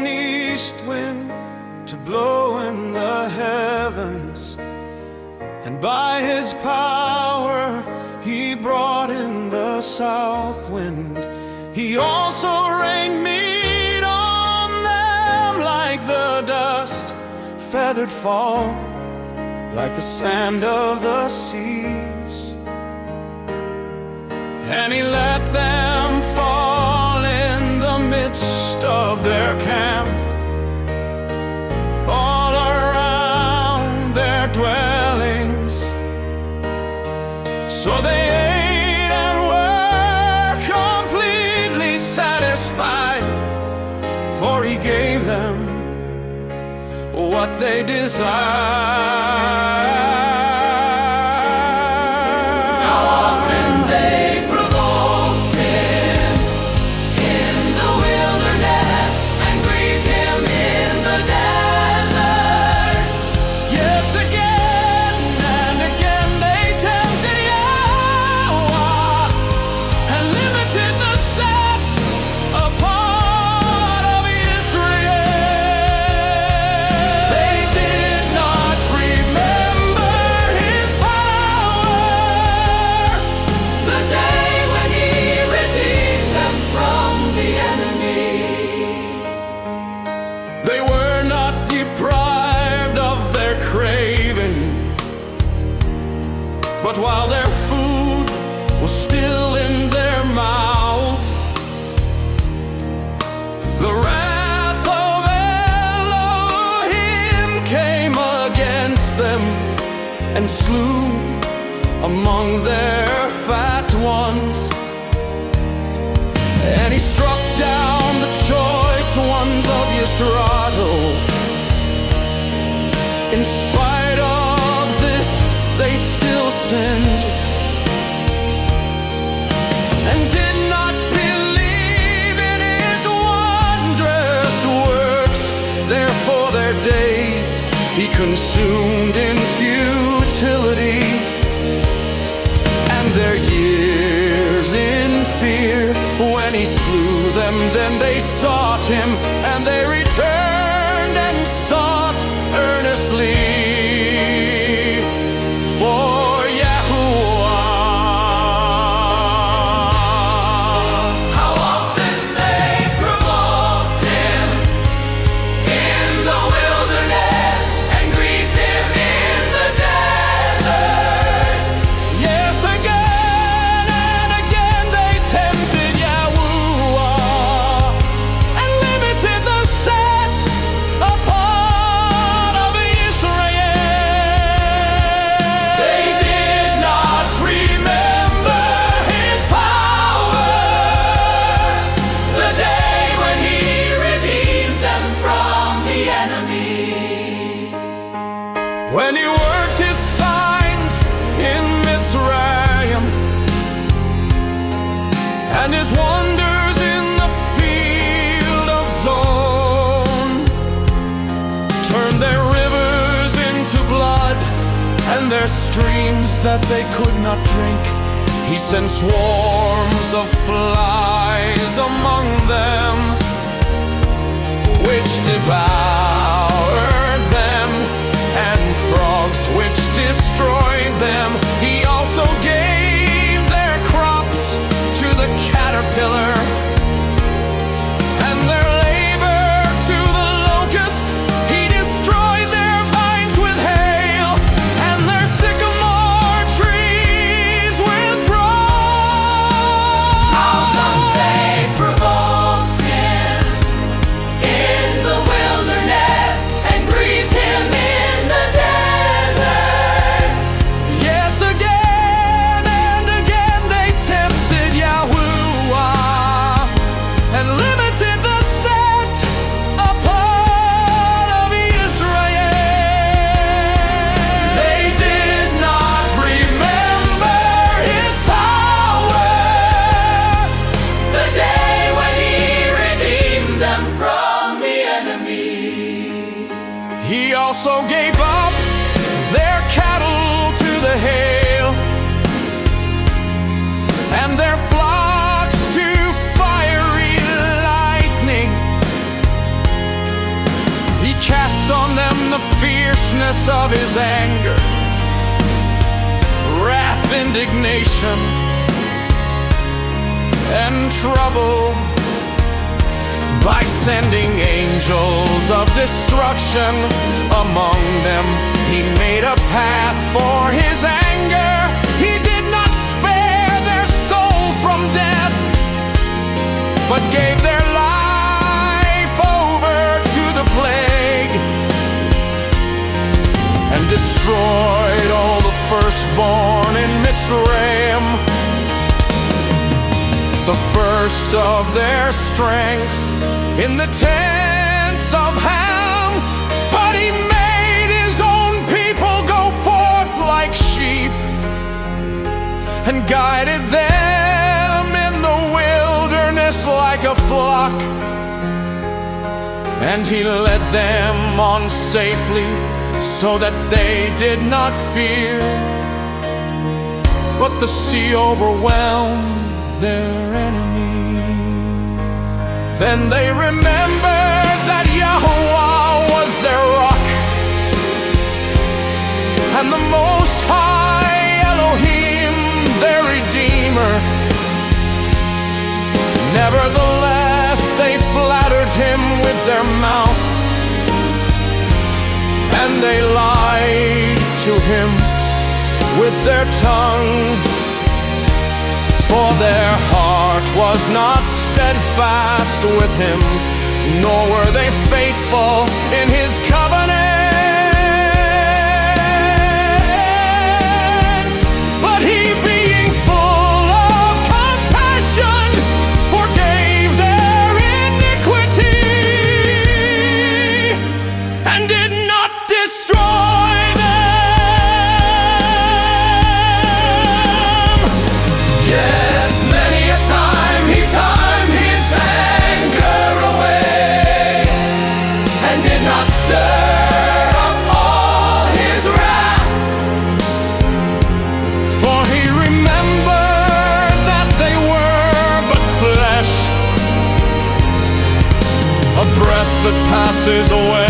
east wind to blow in the heavens, and by his power he brought in the south wind. He also rained meat on them like the dust, feathered fall like the sand of the seas. And he let them fall in the midst of their camp, all around their dwellings. So they ate and were completely satisfied, for he gave them what they desired. How often they provoked him in the wilderness and grieved him in the desert. Yes, again and again they tempted Yahuah and limited the set apart of Yisrael. They did not remember his power, The day when he redeemed them from the enemy. they were not deprived of their craving, but while their food was still in their mouths, the wrath of Elohim came against them and slew among their fat ones. And he struck down the choice ones of Yisrael. In spite of this, they still sinned and did not believe in his wondrous works. Therefore their days he consumed in futility, and their years in fear. When he slew them, then they sought him, and they returned and sought earnestly for Yahuah. How often they provoked him in the wilderness and grieved him in the desert. Yes, again and again they tempted Yahuah and limited the set apart of Israel. They did not remember his power, the day when he redeemed them from the enemy. When he worked his signs in Mitsrayim and his wonders in the field of Zon, turned their rivers into blood and their streams that they could not drink. He sent swarms of flies among them, which devoured them, and frogs which destroyed them. He also gave their crops to the caterpillar, and their labor to the locust. He destroyed their vines with hail, and their sycamore trees with frost. How come they provoked him in the wilderness and grieved him in the desert? Yes, again and again they tempted Yahuah and limited the set apart of Israel. They did not remember his power, the day when he redeemed them from the enemy. He also gave up their cattle to the hail and their flocks to fiery lightning. fierceness of his anger, wrath, indignation, and trouble, by sending angels of destruction among them. He made a path for his anger. He did not spare their soul from death, but gave their life over to the plague, and destroyed all the firstborn in Mitsrayim, the first of their strength in the tents of Ham. But he made his own people go forth like sheep, and guided them in the wilderness like a flock. And he led them on safely, so that they did not fear. But the sea overwhelmed their enemies. Then they remembered that Yahuah was their rock, and the Most High Elohim their Redeemer. Nevertheless, they flattered him with their mouth, and they lied to him with their tongue. For their heart was not steadfast with him, nor were they faithful in his covenant. But he, being full of compassion, forgave their iniquity, and did not destroy them. Yes, many a time he turned his anger away, and did not stir up all his wrath. For he remembered that they were but flesh, a breath that passes away.